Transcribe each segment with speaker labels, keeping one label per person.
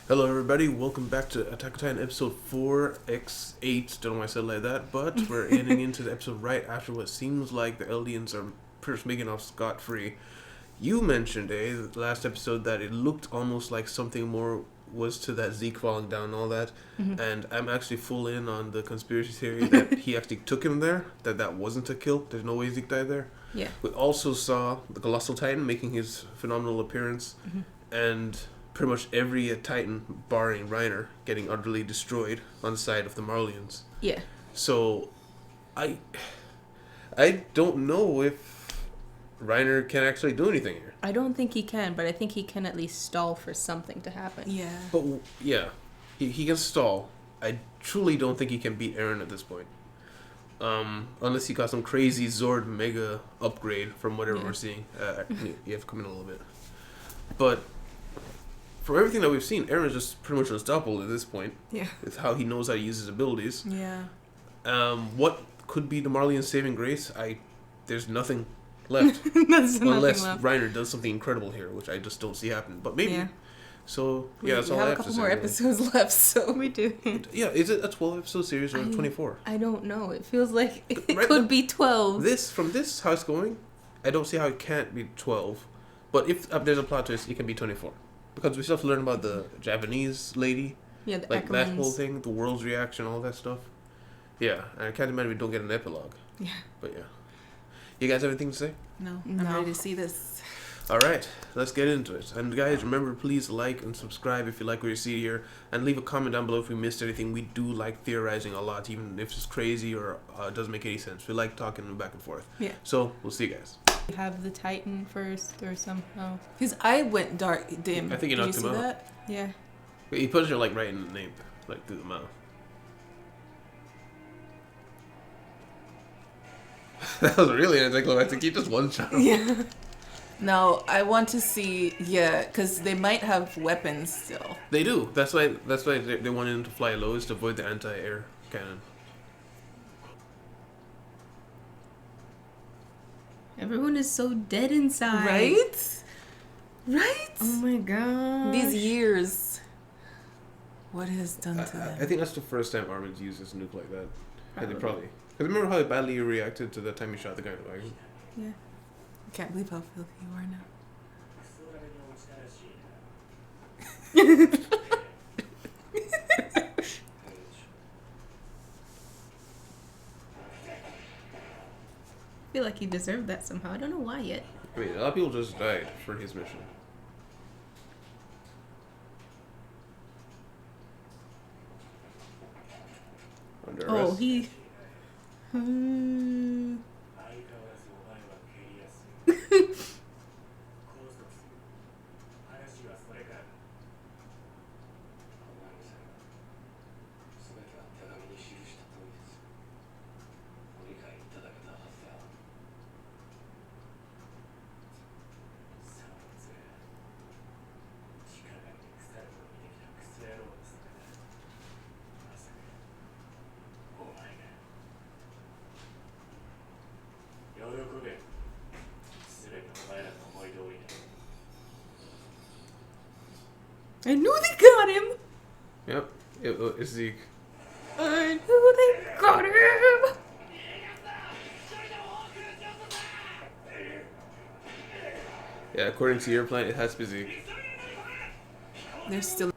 Speaker 1: Hello, everybody. Welcome back to Attack on Titan episode 4x8. Don't know why I said it like that, but we're ending into the episode right after what seems like the Eldians are pretty much making off scot free. You mentioned, the last episode that it looked almost like something more was to that Zeke falling down and all that, and I'm actually full in on the conspiracy theory that he actually took him there, that wasn't a kill. There's no way Zeke died there.
Speaker 2: Yeah.
Speaker 1: We also saw the Colossal Titan making his phenomenal appearance, and pretty much every Titan, barring Reiner, getting utterly destroyed on the side of the Marlians.
Speaker 2: Yeah.
Speaker 1: So, I don't know if Reiner can actually do anything here.
Speaker 2: I don't think he can, but I think he can at least stall for something to happen.
Speaker 3: Yeah.
Speaker 1: But, yeah, he can stall. I truly don't think he can beat Eren at this point. Unless he got some crazy Zord Mega upgrade from whatever we're seeing. You have to come in a little bit. But from everything that we've seen, Eren is just pretty much unstoppable at this point.
Speaker 3: Yeah.
Speaker 1: With how he knows how to use his abilities.
Speaker 3: Yeah.
Speaker 1: What could be the Marleyan saving grace? There's nothing left.
Speaker 3: That's
Speaker 1: Unless
Speaker 3: nothing left.
Speaker 1: Reiner does something incredible here, which I just don't see happen. But maybe.
Speaker 3: Yeah.
Speaker 1: So,
Speaker 3: We
Speaker 1: yeah, that's all I
Speaker 3: have a
Speaker 1: have to
Speaker 3: couple
Speaker 1: say.
Speaker 3: more
Speaker 1: really.
Speaker 3: episodes left, so
Speaker 2: We do.
Speaker 1: Yeah, is it a 12 episode series or a 24?
Speaker 2: I don't know. It feels like it
Speaker 1: Right,
Speaker 2: could be 12.
Speaker 1: From this, how it's going, I don't see how it can't be 12. But if there's a plot twist, it can be 24. Because we still have to learn about the Japanese lady.
Speaker 2: Yeah, the
Speaker 1: Like that whole
Speaker 2: Ackermans.
Speaker 1: thing, the world's reaction, all that stuff. Yeah, and I can't imagine we don't get an epilogue.
Speaker 3: yeah.
Speaker 1: But yeah. You guys have anything to say?
Speaker 3: No,
Speaker 2: No.
Speaker 3: I'm ready to see this.
Speaker 1: Alright, let's get into it. And guys, remember, please like and subscribe if you like what you see here. And leave a comment down below if we missed anything. We do like theorizing a lot, even if it's crazy or doesn't make any sense. We like talking back and forth.
Speaker 3: Yeah.
Speaker 1: So, we'll see you guys.
Speaker 2: Have the Titan first or somehow.
Speaker 3: His eye went dark, dim.
Speaker 1: I think he
Speaker 3: Did
Speaker 1: knocked
Speaker 3: you
Speaker 1: him
Speaker 3: see
Speaker 1: out.
Speaker 3: that? Yeah.
Speaker 1: He punched her like right in the nape, like through the mouth. That was really anticlimactic. He just one shot him.
Speaker 3: Yeah. No, I want to see. Yeah, because they might have weapons still.
Speaker 1: They do. That's why they wanted him to fly low, is to avoid the anti-air cannon.
Speaker 2: Everyone is so dead inside.
Speaker 3: Right? Right?
Speaker 2: Oh my god.
Speaker 3: These years. What it has done to them.
Speaker 1: I think that's the first time Armin's used this nuke like that.
Speaker 2: Probably.
Speaker 1: Probably. Because remember how badly you reacted to the time you shot the guy in the wagon?
Speaker 3: Yeah. I can't believe how filthy you are now.
Speaker 2: I feel like he deserved that somehow. I don't know why yet.
Speaker 1: I mean, a lot of people just died for his mission. Under
Speaker 2: Oh,
Speaker 1: arrest.
Speaker 2: he. I knew they got him.
Speaker 1: Yep, it's Zeke.
Speaker 2: I knew they got him.
Speaker 1: Yeah, according to your plan, it has to be Zeke.
Speaker 3: They're still.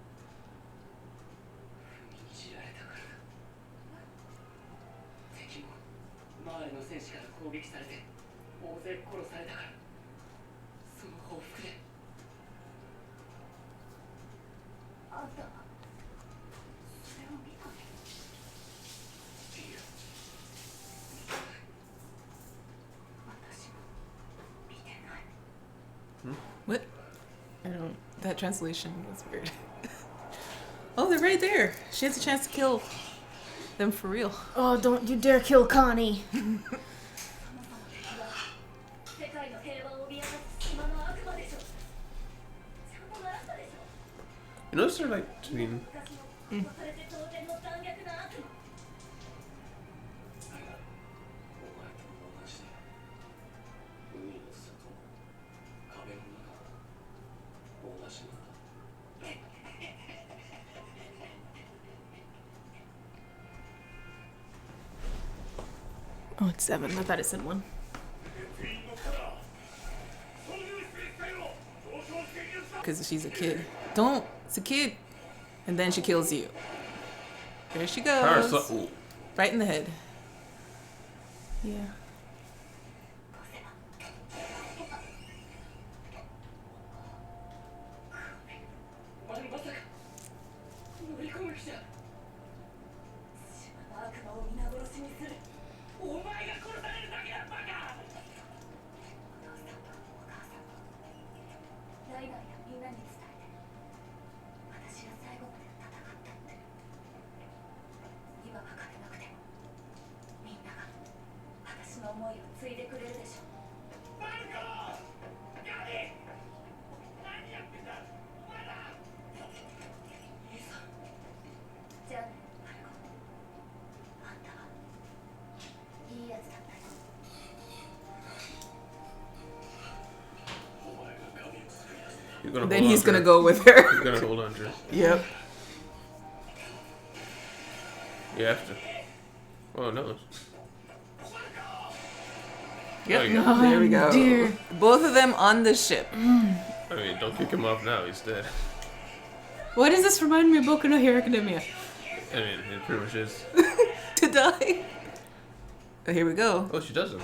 Speaker 3: What?
Speaker 2: I don't.
Speaker 3: That translation was weird. Oh, they're right there. She has a chance to kill them for real.
Speaker 2: Oh, don't you dare kill Connie.
Speaker 1: You notice they're like between.
Speaker 3: Oh, it's 7. I thought it said 1. Because she's a kid. Don't. It's a kid. And then she kills you. There she goes. Right in the head. Yeah. Then he's gonna go with her.
Speaker 1: He's gonna hold on to her.
Speaker 3: Yep.
Speaker 1: You have to. Oh no.
Speaker 3: Yep.
Speaker 1: Oh,
Speaker 3: there we go.
Speaker 2: Dear.
Speaker 3: Both of them on the ship.
Speaker 1: I mean, don't kick him off now. He's dead.
Speaker 2: Why does this remind me of Boku no Hero Academia?
Speaker 1: I mean, it pretty much is.
Speaker 3: To die. Oh, here we go.
Speaker 1: Oh, she doesn't.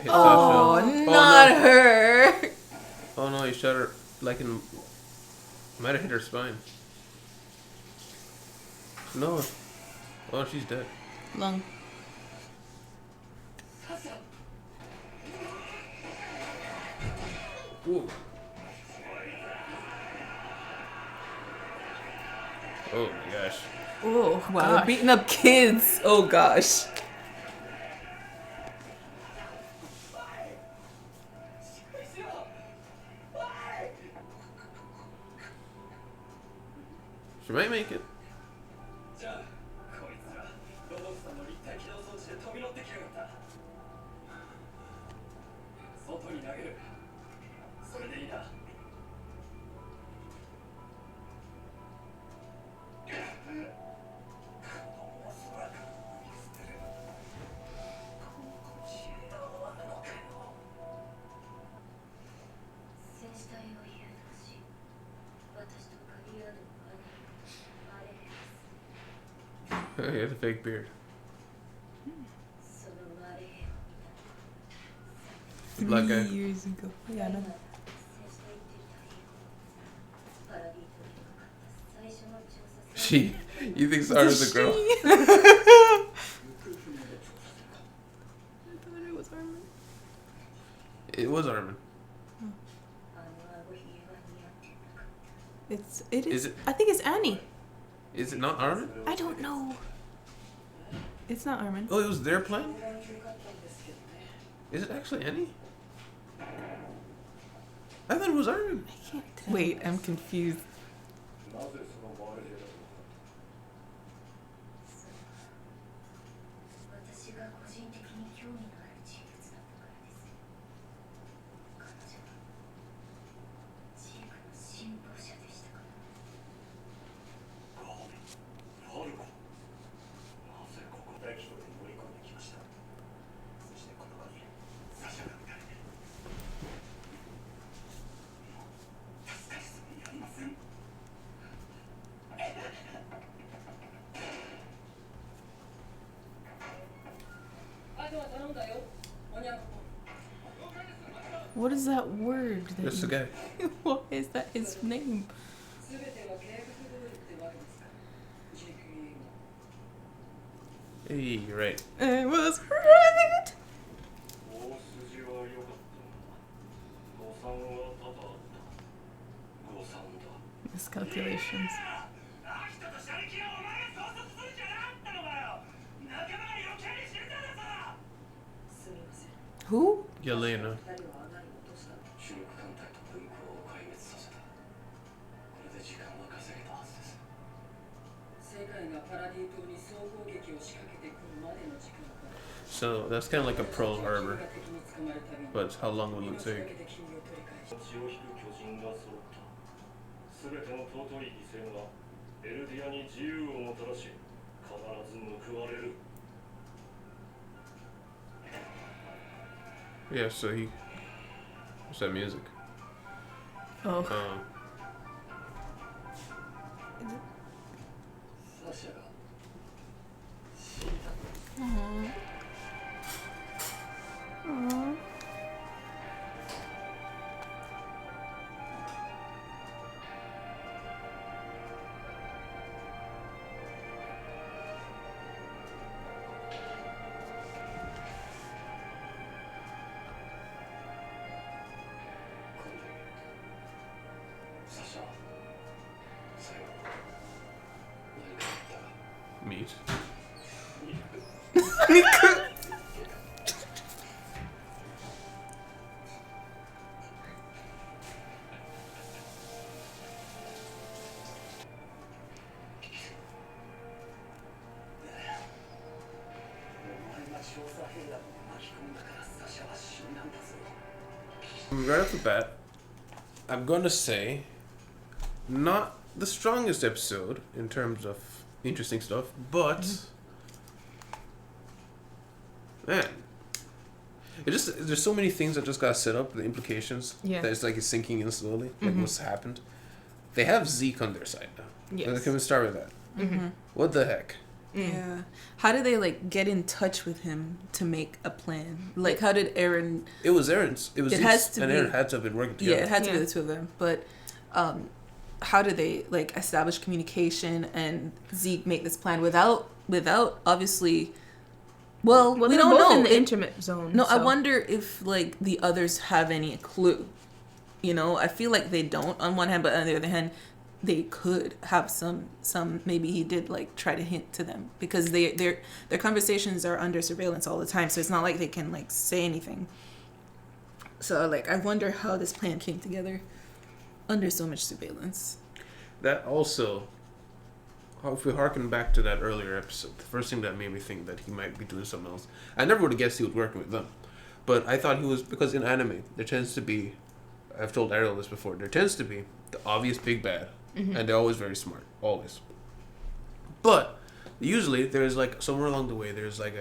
Speaker 3: Oh, not her.
Speaker 1: Oh no, he shot her like in. Might have hit her spine. No. Oh, she's dead.
Speaker 2: Lung.
Speaker 1: Whoa. Oh my gosh.
Speaker 3: Oh, wow. They're beating up kids. Oh gosh.
Speaker 1: She might make it. He has a fake beard. The black guy.
Speaker 3: 3 years ago. Yeah, no.
Speaker 1: She. You think Sarah's a girl?
Speaker 2: I thought it was Armin.
Speaker 1: It was Armin.
Speaker 2: It is.
Speaker 1: Is it?
Speaker 2: I think it's Annie.
Speaker 1: Is it not Armin?
Speaker 2: I don't know. It's not Armin.
Speaker 1: Oh, it was their plane? Is it actually Annie? I thought it was Armin.
Speaker 2: I can't tell.
Speaker 3: Wait, I'm confused.
Speaker 2: What is that word?
Speaker 1: That's the guy.
Speaker 2: What is that his name?
Speaker 1: Hey, you're right.
Speaker 2: I was right. Miscalculations.
Speaker 3: Who?
Speaker 1: Yelena. So that's kind of like a Pearl Harbor, but how long will it take? Yeah, so he... What's that music?
Speaker 2: Oh.
Speaker 3: Aww.
Speaker 2: Aww.
Speaker 1: Meat. Right off the bat, I'm gonna say, not the strongest episode in terms of interesting stuff, but man, it just there's so many things that just got set up, the implications.
Speaker 2: Yeah.
Speaker 1: That it's like it's sinking in slowly, like what's happened. They have Zeke on their side now.
Speaker 2: Yes.
Speaker 1: Can we start with that?
Speaker 3: Mm-hmm.
Speaker 1: What the heck?
Speaker 3: Yeah. How did they like get in touch with him to make a plan? Like, how did Eren?
Speaker 1: It was Eren's. It was
Speaker 3: It
Speaker 1: Zeke's,
Speaker 3: has to
Speaker 1: and
Speaker 3: be-
Speaker 1: Eren had to have been working together.
Speaker 3: Yeah, it had to be
Speaker 2: Yeah.
Speaker 3: the two of them. But how did they like establish communication and Zeke make this plan without obviously? Well, we
Speaker 2: they're
Speaker 3: don't
Speaker 2: both
Speaker 3: know.
Speaker 2: in the
Speaker 3: It-
Speaker 2: internet zone.
Speaker 3: No, I
Speaker 2: so-
Speaker 3: wonder if like the others have any clue. You know, I feel like they don't on one hand, but on the other hand, they could have some maybe he did like try to hint to them because their conversations are under surveillance all the time, so it's not like they can like say anything. So like I wonder how this plan came together under so much surveillance.
Speaker 1: That also, if we harken back to that earlier episode, the first thing that made me think that he might be doing something else, I never would have guessed he was working with them. But I thought he was, because in anime, there tends to be, I've told Ariel this before, there tends to be the obvious big bad, and they're always very smart, always. But usually there's like, somewhere along the way, there's like,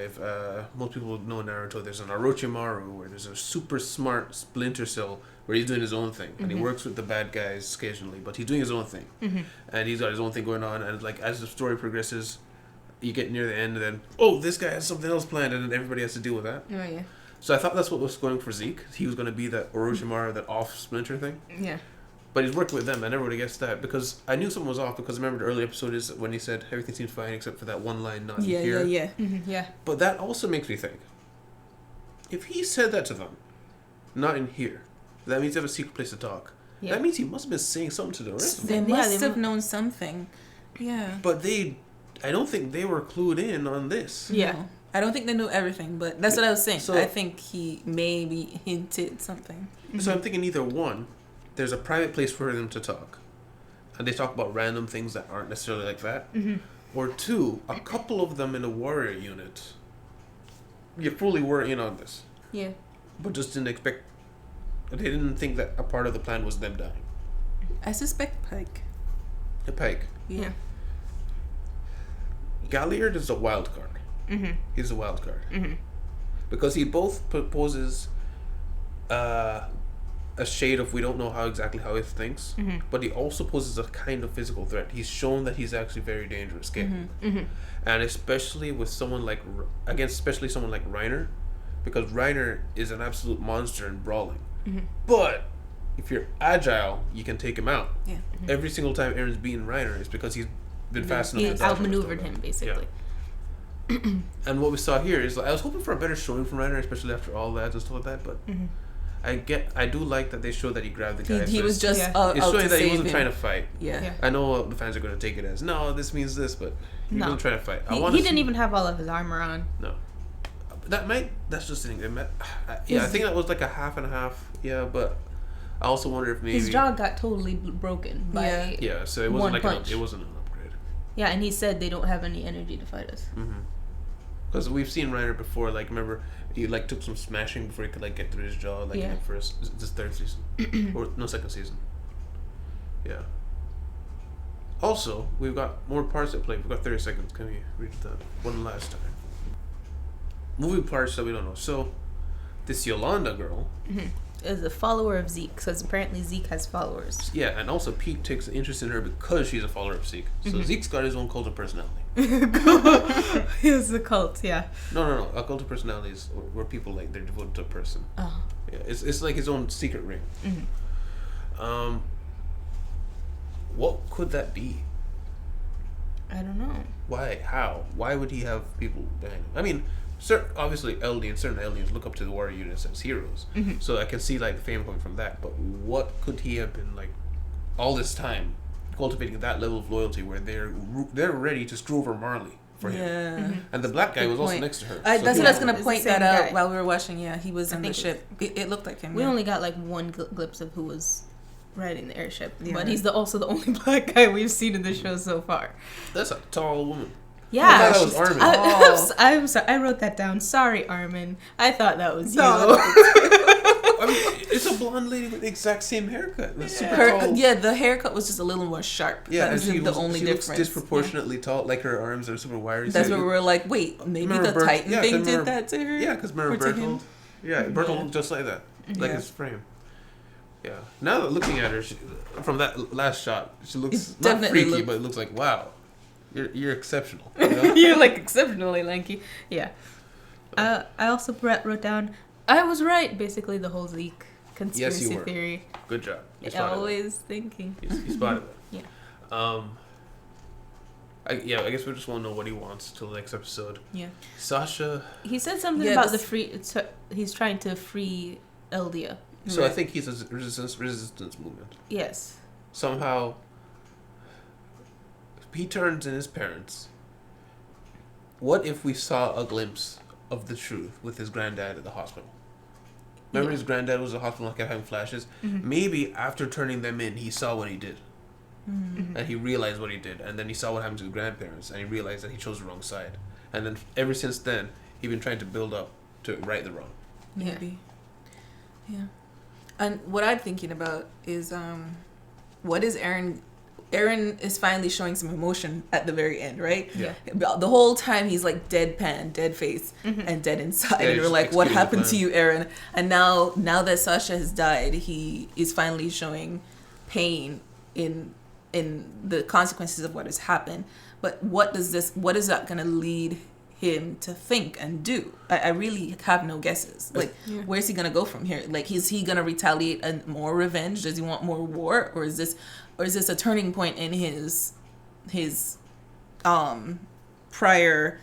Speaker 1: most people know Naruto, there's an Orochimaru, where there's a super smart Splinter Cell, where he's doing his own thing, and he works with the bad guys occasionally, but he's doing his own thing, and he's got his own thing going on, and like as the story progresses, you get near the end, and then this guy has something else planned, and then everybody has to deal with that.
Speaker 2: Oh yeah.
Speaker 1: So I thought that's what was going for Zeke. He was going to be that Orochimaru, that off Splinter thing,
Speaker 2: Yeah.
Speaker 1: but he's working with them. I never would have guessed that because I knew something was off because remember the early episode is when he said everything seems fine except for that one line not
Speaker 3: Yeah,
Speaker 1: here.
Speaker 3: yeah.
Speaker 2: Yeah.
Speaker 1: But that also makes me think, if he said that to them, not in here, that means they have a secret place to talk.
Speaker 2: Yeah.
Speaker 1: That means he must have been saying something to the rest of
Speaker 3: They
Speaker 1: them.
Speaker 2: Yeah,
Speaker 3: must
Speaker 2: they
Speaker 3: have
Speaker 2: mu-
Speaker 3: known something. Yeah.
Speaker 1: But I don't think they were clued in on this.
Speaker 2: Yeah.
Speaker 3: No. I don't think they knew everything, but that's what I was saying.
Speaker 1: So-
Speaker 3: I think he maybe hinted something.
Speaker 1: So I'm thinking either one, there's a private place for them to talk, and they talk about random things that aren't necessarily like that. Or two, a couple of them in a warrior unit, you fully were in on this,
Speaker 2: Yeah.
Speaker 1: but just didn't expect. They didn't think that a part of the plan was them dying.
Speaker 3: I suspect Pike.
Speaker 1: The Pike.
Speaker 3: Yeah.
Speaker 1: Galliard is a wild card. He's a wild card. Because he both poses a shade of we don't know exactly how he thinks, but he also poses a kind of physical threat. He's shown that he's actually very dangerous, and especially with someone like especially someone like Reiner, because Reiner is an absolute monster in brawling. But if you're agile, you can take him out.
Speaker 3: Yeah.
Speaker 1: Every single time Eren's beaten Reiner is because he's been fast enough.
Speaker 2: He
Speaker 1: to dodge
Speaker 2: outmaneuvered
Speaker 1: stuff.
Speaker 2: him basically.
Speaker 1: And what we saw here is like, I was hoping for a better showing from Reiner, especially after all that and stuff like that. But I do like that they showed that he grabbed the guy.
Speaker 3: He
Speaker 1: so
Speaker 3: was
Speaker 1: it's-
Speaker 3: just
Speaker 2: Yeah.
Speaker 3: out
Speaker 1: It's
Speaker 3: to
Speaker 1: showing that he
Speaker 3: save
Speaker 1: wasn't
Speaker 3: him.
Speaker 1: trying to fight.
Speaker 3: Yeah.
Speaker 2: Yeah.
Speaker 1: I know the fans are going to take it as no, this means this, but he
Speaker 2: No.
Speaker 1: wasn't trying to fight.
Speaker 2: He didn't even have all of his armor on.
Speaker 1: No, that's just the thing. I think that was like a half and a half. Yeah, but I also wonder if maybe
Speaker 2: His jaw got totally broken by.
Speaker 3: Yeah.
Speaker 1: Yeah, so it wasn't
Speaker 2: One
Speaker 1: like
Speaker 2: punch.
Speaker 1: it wasn't an upgrade.
Speaker 2: Yeah, and he said they don't have any energy to fight us.
Speaker 1: Because we've seen Reiner before. Like remember, he like took some smashing before he could like get through his jaw. Like in
Speaker 2: Yeah.
Speaker 1: the first, this third season or no second season. Yeah. Also, we've got more parts at play. We've got 30 seconds. Can we read that one last time? Moving parts that we don't know. So, this Yolanda girl.
Speaker 2: Is a follower of Zeke, because apparently Zeke has followers.
Speaker 1: Yeah, and also Pete takes an interest in her because she's a follower of Zeke. So Zeke's got his own cult of personality.
Speaker 2: He's the cult, yeah.
Speaker 1: No. A cult of personality is where people like they're devoted to a person.
Speaker 2: Oh.
Speaker 1: Yeah, it's like his own secret ring. What could that be?
Speaker 2: I don't know.
Speaker 1: Why? How? Why would he have people behind him? I mean, obviously certain aliens look up to the warrior units as heroes. So I can see like the fame coming from that. But what could he have been like all this time cultivating that level of loyalty where they're ready to screw over Marley for him?
Speaker 3: Yeah.
Speaker 1: And the black guy
Speaker 3: Good
Speaker 1: was also
Speaker 3: point.
Speaker 1: next to her.
Speaker 3: That's what I was gonna
Speaker 2: It's
Speaker 3: point
Speaker 2: the
Speaker 3: that
Speaker 2: same
Speaker 3: out
Speaker 2: guy.
Speaker 3: while we were watching. Yeah, he was
Speaker 2: I
Speaker 3: in the
Speaker 2: think
Speaker 3: ship. It looked like him.
Speaker 2: We
Speaker 3: yeah.
Speaker 2: only got like one glimpse of who was riding the airship,
Speaker 3: Yeah.
Speaker 2: but he's also the only black guy we've seen in the show so far.
Speaker 1: That's a tall woman.
Speaker 2: Yeah,
Speaker 1: I thought that was Armin.
Speaker 2: I'm sorry. I wrote that down. Sorry, Armin. I thought that was you.
Speaker 1: I mean, it's a blonde lady with the exact same haircut. That's super tall.
Speaker 3: The haircut was just a little more sharp.
Speaker 1: Yeah,
Speaker 3: that was
Speaker 1: and
Speaker 3: the only
Speaker 1: she looks
Speaker 3: difference.
Speaker 1: disproportionately tall. Like her arms are super wiry.
Speaker 3: That's
Speaker 1: so
Speaker 3: where we were like, wait, maybe
Speaker 1: Remember
Speaker 3: the Titan thing
Speaker 1: remember-
Speaker 3: did that to her.
Speaker 1: Yeah, because remember
Speaker 3: Or to him?
Speaker 1: Bertolt? Yeah, Bertolt looked just like that. Like
Speaker 3: Yeah.
Speaker 1: his frame. Yeah. Now that looking at her, from that last shot, she looks
Speaker 3: It
Speaker 1: not
Speaker 3: definitely
Speaker 1: freaky,
Speaker 3: look-
Speaker 1: but it looks like, wow, you're exceptional. You know?
Speaker 2: You're like exceptionally lanky. Yeah. I also wrote down. I was right. Basically, the whole Zeke conspiracy
Speaker 1: Yes, you were.
Speaker 2: theory.
Speaker 1: Good job. You spotted
Speaker 2: Always thinking.
Speaker 1: that. You spotted that.
Speaker 2: Yeah.
Speaker 1: I guess we just won't know what he wants till the next episode.
Speaker 2: Yeah.
Speaker 1: Sasha.
Speaker 2: He said something
Speaker 3: Yeah,
Speaker 2: about
Speaker 3: this-
Speaker 2: the free. He's trying to free Eldia.
Speaker 1: So I
Speaker 3: Right.
Speaker 1: think he's a resistance movement.
Speaker 2: Yes.
Speaker 1: Somehow he turns in his parents. What if we saw a glimpse of the truth with his granddad at the hospital? Remember his granddad was at the hospital and kept having flashes? Maybe after turning them in, he saw what he did. And he realized what he did. And then he saw what happened to his grandparents. And he realized that he chose the wrong side. And then ever since then, he's been trying to build up to right the wrong.
Speaker 3: Maybe. Yeah. And what I'm thinking about is what is Eren is finally showing some emotion at the very end, right?
Speaker 1: Yeah.
Speaker 3: The whole time he's like deadpan, dead face, and dead inside.
Speaker 1: Yeah,
Speaker 3: And
Speaker 1: he's
Speaker 3: you're like, what
Speaker 1: executing the
Speaker 3: happened to
Speaker 1: plan.
Speaker 3: you, Eren? And now that Sasha has died, he is finally showing pain in the consequences of what has happened. But what is that gonna lead him to think and do? I really have no guesses. Like, where's he gonna go from here? Like, is he gonna retaliate and more revenge? Does he want more war, or is this a turning point in his prior,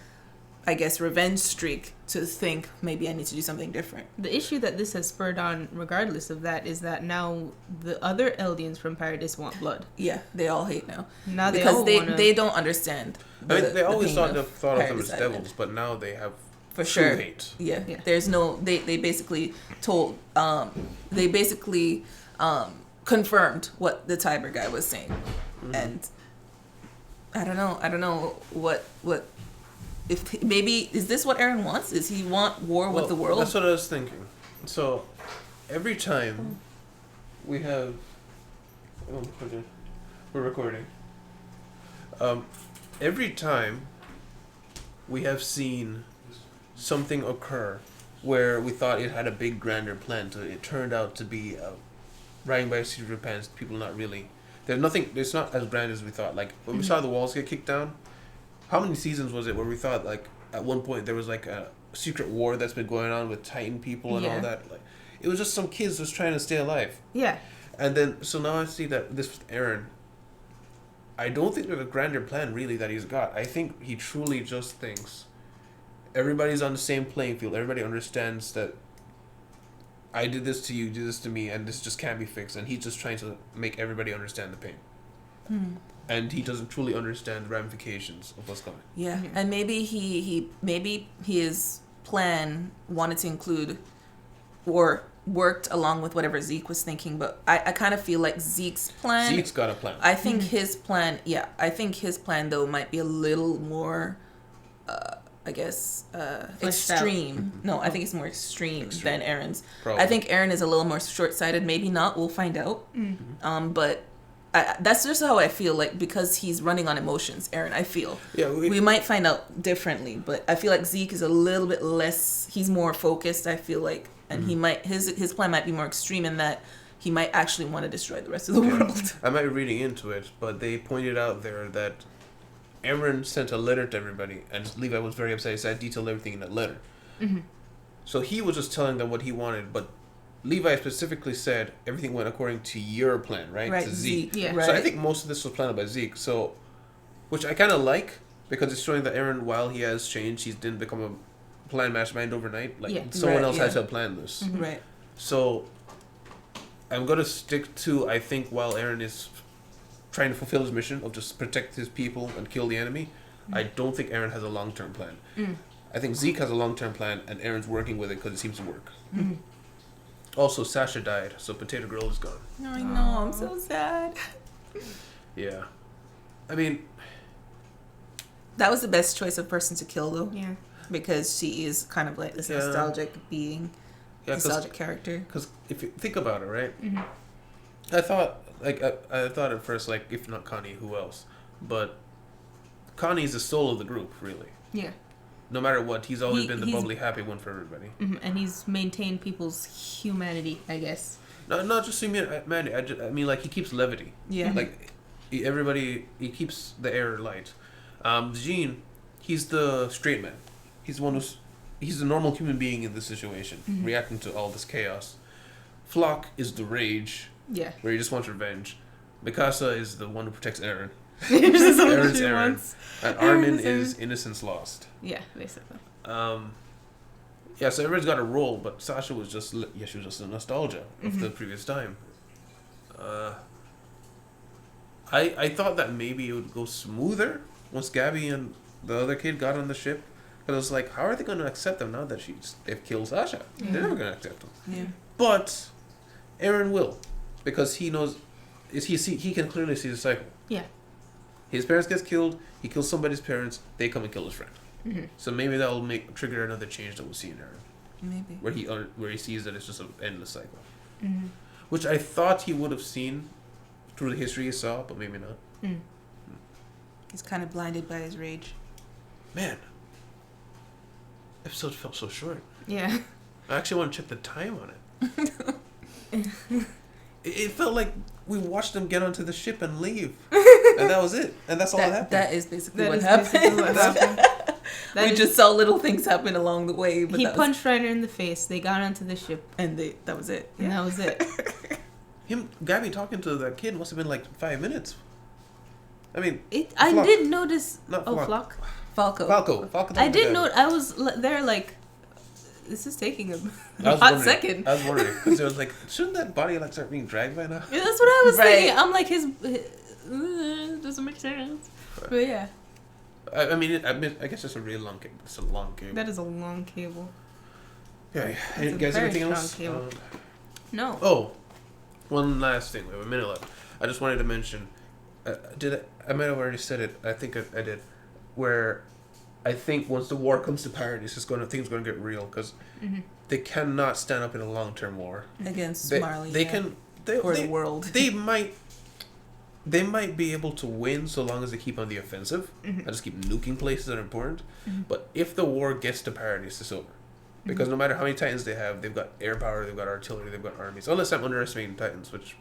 Speaker 3: I guess, revenge streak to think maybe I need to do something different?
Speaker 2: The issue that this has spurred on, regardless of that, is that now the other Eldians from Paradise want blood.
Speaker 3: Yeah, they all hate now.
Speaker 2: Now they
Speaker 3: because
Speaker 2: all
Speaker 3: they
Speaker 2: wanna...
Speaker 3: they don't understand.
Speaker 1: I mean, they always
Speaker 3: pain
Speaker 1: thought of them
Speaker 3: Paradise
Speaker 1: as
Speaker 3: Island.
Speaker 1: devils, but now they have
Speaker 3: For
Speaker 1: true
Speaker 3: sure.
Speaker 1: hate.
Speaker 3: Yeah.
Speaker 2: Yeah.
Speaker 3: There's no they basically told they basically confirmed what the Tiber guy was saying. And I don't know what if maybe is this what Eren wants? Does he want war with the world?
Speaker 1: That's what I was thinking. So every time we have we're recording. Every time we have seen something occur where we thought it had a big grander plan to it turned out to be riding by a seat of your pants, people not really it's not as grand as we thought. Like when we saw the walls get kicked down, how many seasons was it where we thought like at one point there was like a secret war that's been going on with Titan people and all that? Like it was just some kids just trying to stay alive.
Speaker 2: Yeah.
Speaker 1: And then so now I see that this with Eren, I don't think there's a grander plan really that he's got. I think he truly just thinks everybody's on the same playing field. Everybody understands that I did this to you, you did this to me, and this just can't be fixed. And he's just trying to make everybody understand the pain. And he doesn't truly understand the ramifications of what's coming.
Speaker 3: Yeah, and maybe maybe his plan wanted to include or worked along with whatever Zeke was thinking, but I kind of feel like Zeke's plan.
Speaker 1: Zeke's got a plan.
Speaker 3: I think his plan. Yeah, I think his plan though might be a little more, I guess,
Speaker 2: Fleshed out.
Speaker 3: extreme. No, I think it's more extreme than Eren's.
Speaker 1: Probably.
Speaker 3: I think Eren is a little more short-sighted. Maybe not. We'll find out. But that's just how I feel, like, because he's running on emotions, Eren, I feel.
Speaker 1: Yeah,
Speaker 3: we might find out differently, but I feel like Zeke is a little bit less, he's more focused, I feel like, and he might, his plan might be more extreme in that he might actually want to destroy the rest of the world.
Speaker 1: I might be reading into it, but they pointed out there that Eren sent a letter to everybody, and Levi was very upset. He said, I detailed everything in that letter.
Speaker 2: Mm-hmm.
Speaker 1: So he was just telling them what he wanted, but Levi specifically said everything went according to your plan, right?
Speaker 3: Right,
Speaker 1: To Zeke.
Speaker 2: Yeah.
Speaker 3: Right.
Speaker 1: So I think most of this was planned by Zeke. So, which I kind of like, because it's showing that Eren, while he has changed, he didn't become a plan mastermind overnight. Like,
Speaker 2: Yeah.
Speaker 1: someone
Speaker 3: Right,
Speaker 1: else
Speaker 3: yeah.
Speaker 1: had to have planned this.
Speaker 2: Mhm.
Speaker 3: Right.
Speaker 1: So, I'm going to stick to, I think, while Eren is trying to fulfill his mission of just protect his people and kill the enemy, I don't think Eren has a long-term plan.
Speaker 2: Mm.
Speaker 1: I think Zeke has a long-term plan, and Eren's working with it because it seems to work.
Speaker 2: Mm.
Speaker 1: Also, Sasha died, so Potato Girl is gone.
Speaker 3: I know, I'm so sad.
Speaker 1: Yeah. I mean,
Speaker 3: That was the best choice of person to kill, though,
Speaker 2: Yeah.
Speaker 3: because she is kind of like this
Speaker 1: Yeah.
Speaker 3: nostalgic being,
Speaker 1: yeah,
Speaker 3: nostalgic character.
Speaker 1: because if you think about it, right?
Speaker 2: Mm-hmm.
Speaker 1: I thought, like, I thought at first, like, if not Connie, who else? But Connie's the soul of the group, really.
Speaker 2: Yeah.
Speaker 1: No matter what, he's always been the
Speaker 2: he's-
Speaker 1: bubbly, happy one for everybody.
Speaker 2: Mm-hmm. And he's maintained people's humanity, I guess.
Speaker 1: Not just humanity. I mean, like, he keeps levity.
Speaker 3: Yeah.
Speaker 1: Like, he keeps the air light. Jean, he's the straight man. He's he's a normal human being in this situation,
Speaker 2: Mhm.
Speaker 1: reacting to all this chaos. Flock is the rage,
Speaker 2: Yeah.
Speaker 1: where he just wants revenge. Mikasa is the one who protects Eren.
Speaker 2: This is what
Speaker 1: Eren's
Speaker 2: she
Speaker 1: Eren.
Speaker 2: wants.
Speaker 1: And
Speaker 2: Eren
Speaker 1: Armin
Speaker 2: is
Speaker 1: is
Speaker 2: Eren.
Speaker 1: innocence lost.
Speaker 2: Yeah, basically.
Speaker 1: Yeah, so everyone's got a role, but Sasha was just she was just a nostalgia of
Speaker 2: Mhm.
Speaker 1: the previous time. I thought that maybe it would go smoother once Gabby and the other kid got on the ship, because I was like, how are they going to accept them now that they've killed Sasha?
Speaker 2: Yeah.
Speaker 1: They're never going to accept them.
Speaker 3: Yeah.
Speaker 1: But Eren will, because he knows, he can clearly see the cycle.
Speaker 2: Yeah.
Speaker 1: His parents gets killed. He kills somebody's parents. They come and kill his friend.
Speaker 2: Mm-hmm.
Speaker 1: So maybe that will trigger another change that we'll see in Eren,
Speaker 3: Maybe.
Speaker 1: where he sees that it's just an endless cycle,
Speaker 2: Mm-hmm.
Speaker 1: which I thought he would have seen through the history he saw, but maybe not.
Speaker 2: Mm.
Speaker 3: He's kind of blinded by his rage.
Speaker 1: Man, episode felt so short.
Speaker 2: Yeah.
Speaker 1: I actually want to check the time on it. It felt like we watched them get onto the ship and leave, and that was it, and that's all that happened.
Speaker 3: That is basically
Speaker 2: That
Speaker 3: what
Speaker 2: is
Speaker 3: happened.
Speaker 2: basically what happened. That
Speaker 3: We
Speaker 2: is-
Speaker 3: just saw little things happen along the way, but
Speaker 2: he
Speaker 3: that was,
Speaker 2: punched Ryder in the face. They got onto the ship,
Speaker 3: and that was it.
Speaker 2: and that was it.
Speaker 1: Gabby talking to that kid must have been like 5 minutes. I mean,
Speaker 2: I
Speaker 1: Flock.
Speaker 2: did notice.
Speaker 1: Not
Speaker 2: Oh,
Speaker 1: Flock.
Speaker 2: Flock.
Speaker 3: Falco.
Speaker 1: Falco.
Speaker 2: I did note. I was there like, this is taking a
Speaker 1: I was
Speaker 2: hot
Speaker 1: wondering-
Speaker 2: second.
Speaker 1: I was wondering because it was like, shouldn't that body like start being dragged by now?
Speaker 2: Yeah, that's what I was
Speaker 3: Right.
Speaker 2: thinking. I'm like, his doesn't make sense. But yeah,
Speaker 1: I mean, I guess it's a really long cable. It's a long cable.
Speaker 2: that is a long cable.
Speaker 1: Yeah.
Speaker 2: That's
Speaker 1: Hey,
Speaker 2: a
Speaker 1: guys,
Speaker 2: very
Speaker 1: anything
Speaker 2: strong
Speaker 1: else?
Speaker 2: cable. No.
Speaker 1: Oh, one last thing. We have a minute left. I just wanted to mention. I might have already said it. I think I did. Where I think once the war comes to Paradise, things going to get real because
Speaker 2: Mm-hmm.
Speaker 1: they cannot stand up in a long-term war.
Speaker 3: Against
Speaker 1: They,
Speaker 3: Marley.
Speaker 1: they
Speaker 3: yeah.
Speaker 1: can.
Speaker 3: For
Speaker 1: they,
Speaker 3: the world.
Speaker 1: They might be able to win so long as they keep on the offensive
Speaker 2: Mm-hmm.
Speaker 1: and just keep nuking places that are important.
Speaker 2: Mhm.
Speaker 1: But if the war gets to Paradise, it's over. Because no matter how many Titans they have, they've got air power, they've got artillery, they've got armies. Unless I'm underestimating Titans, which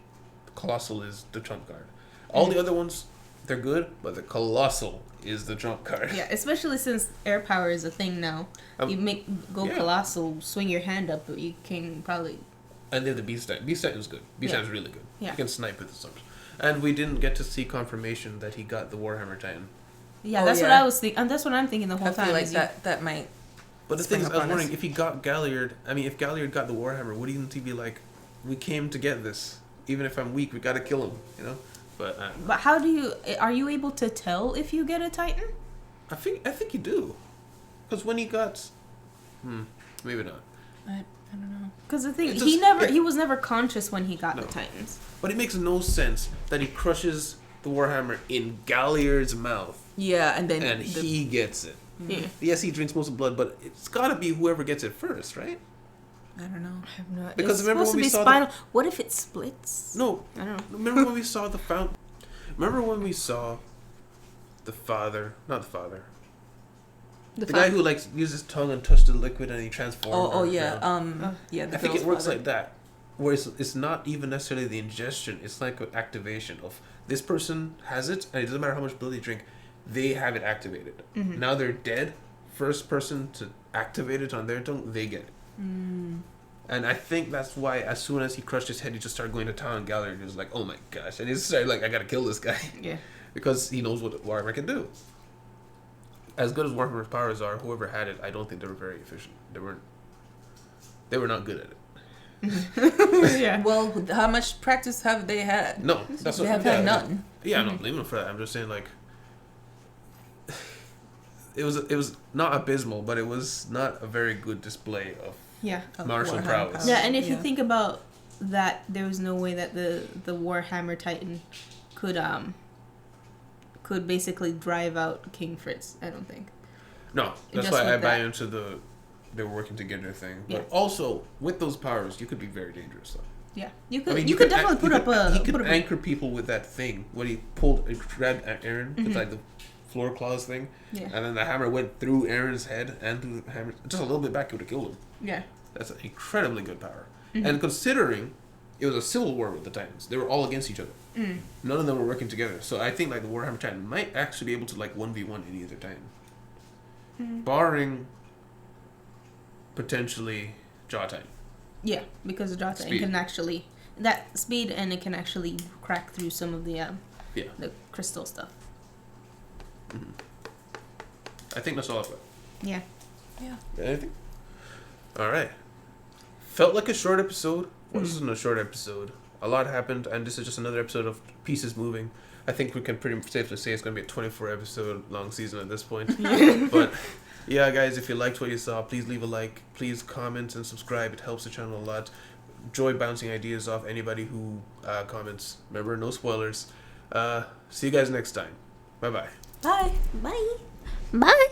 Speaker 1: Colossal is the trump card. All the other ones, they're good, but the Colossal is the trump card.
Speaker 2: Yeah, especially since air power is a thing now. You go
Speaker 1: yeah.
Speaker 2: colossal, swing your hand up, but you can probably.
Speaker 1: And then the Beast Titan. Beast Titan's good. Beast
Speaker 2: Yeah.
Speaker 1: Titan's really good.
Speaker 2: Yeah.
Speaker 1: You can snipe with the storms. And we didn't get to see confirmation that he got the Warhammer Titan.
Speaker 2: Yeah,
Speaker 3: Oh,
Speaker 2: that's what
Speaker 3: yeah.
Speaker 2: I was thinking. And that's what I'm thinking the whole
Speaker 3: I
Speaker 2: time.
Speaker 3: feel like
Speaker 2: is
Speaker 3: that might.
Speaker 1: But the
Speaker 3: Spring
Speaker 1: thing is, I was
Speaker 3: upon
Speaker 1: wondering
Speaker 3: us.
Speaker 1: if he got Galliard. I mean, if Galliard got the Warhammer, wouldn't he be like, "We came to get this. Even if I'm weak, we gotta kill him." You know. But
Speaker 2: But how do you? Are you able to tell if you get a Titan?
Speaker 1: I think you do, because when he got, maybe not.
Speaker 3: I don't know.
Speaker 2: Because the thing,
Speaker 1: It's
Speaker 2: he
Speaker 1: just-
Speaker 2: he was never conscious when he got
Speaker 1: No.
Speaker 2: the Titans.
Speaker 1: But it makes no sense that he crushes the Warhammer in Galliard's mouth
Speaker 3: Yeah, and then
Speaker 1: and he gets it.
Speaker 2: Yeah.
Speaker 1: Yes, he drinks most of the blood, but it's gotta be whoever gets it first, right?
Speaker 3: I don't know.
Speaker 2: I have no.
Speaker 1: Because
Speaker 2: it's
Speaker 1: remember
Speaker 2: supposed
Speaker 1: when
Speaker 2: to
Speaker 1: we
Speaker 2: be
Speaker 1: saw
Speaker 2: spinal. What if it splits?
Speaker 1: No,
Speaker 2: I don't know.
Speaker 1: remember when we saw the fountain? Remember when we saw the father, not the father,
Speaker 2: The
Speaker 1: the guy who like uses his tongue and touched the liquid and he transformed.
Speaker 3: Oh yeah.
Speaker 1: around?
Speaker 3: Yeah. The
Speaker 1: I think it
Speaker 3: girl's
Speaker 1: works
Speaker 3: father.
Speaker 1: like that, where it's not even necessarily the ingestion. It's like an activation of this person has it, and it doesn't matter how much blood they drink, they have it activated.
Speaker 2: Mm-hmm.
Speaker 1: Now they're dead. First person to activate it on their tongue, they get it. And I think that's why as soon as he crushed his head, he just started going to town. Gallagher was like, "Oh my gosh!" And he started like, "I gotta kill this guy,"
Speaker 2: Yeah.
Speaker 1: because he knows what Warhammer can do. As good as Warhammer's powers are, whoever had it, I don't think they were very efficient. They weren't. They were not good at it.
Speaker 2: Yeah.
Speaker 3: Well, how much practice have they had?
Speaker 1: No, that's
Speaker 3: They
Speaker 1: what.
Speaker 3: have
Speaker 1: Yeah,
Speaker 3: had none.
Speaker 1: Yeah, I'm not blaming them for that. I'm just saying like. It was not abysmal, but it was not a very good display of
Speaker 2: Yeah.
Speaker 1: martial
Speaker 3: Warhammer
Speaker 1: prowess.
Speaker 3: powers.
Speaker 2: Yeah, and if you
Speaker 3: Yeah.
Speaker 2: think about that, there was no way that the Warhammer Titan could basically drive out King Fritz. I don't think.
Speaker 1: No, that's
Speaker 2: Just
Speaker 1: why I
Speaker 2: with
Speaker 1: buy
Speaker 2: that.
Speaker 1: into the they're working together thing. But
Speaker 2: Yeah.
Speaker 1: also with those powers, you could be very dangerous. Though.
Speaker 2: Yeah, you could
Speaker 1: I mean,
Speaker 2: you could definitely put
Speaker 1: he
Speaker 2: up
Speaker 1: could,
Speaker 2: a
Speaker 1: he could
Speaker 2: put up a,
Speaker 1: anchor people with that thing when he grabbed Eren with like the floor claws thing,
Speaker 2: yeah
Speaker 1: and then the hammer went through Eren's head and through the hammer just a little bit back. It would have killed him.
Speaker 2: yeah
Speaker 1: That's an incredibly good power. And considering it was a civil war with the Titans, they were all against each other. None of them were working together. So I think like the Warhammer Titan might actually be able to like 1v1 any other Titan, barring potentially Jaw Titan.
Speaker 2: yeah because the Jaw Titan
Speaker 1: Speed.
Speaker 2: can actually that speed and it can actually crack through some of the
Speaker 1: Yeah.
Speaker 2: the crystal stuff.
Speaker 1: I think that's all I've got.
Speaker 2: Yeah.
Speaker 3: Yeah.
Speaker 1: Anything? All right. Felt like a short episode. Wasn't a short episode. A lot happened, and this is just another episode of Pieces Moving. I think we can pretty safely say it's going to be a 24 episode long season at this point. But yeah, guys, if you liked what you saw, please leave a like. Please comment and subscribe. It helps the channel a lot. Enjoy bouncing ideas off anybody who comments. Remember, no spoilers. See you guys next time. Bye-bye.
Speaker 3: Bye.
Speaker 2: Bye. Bye.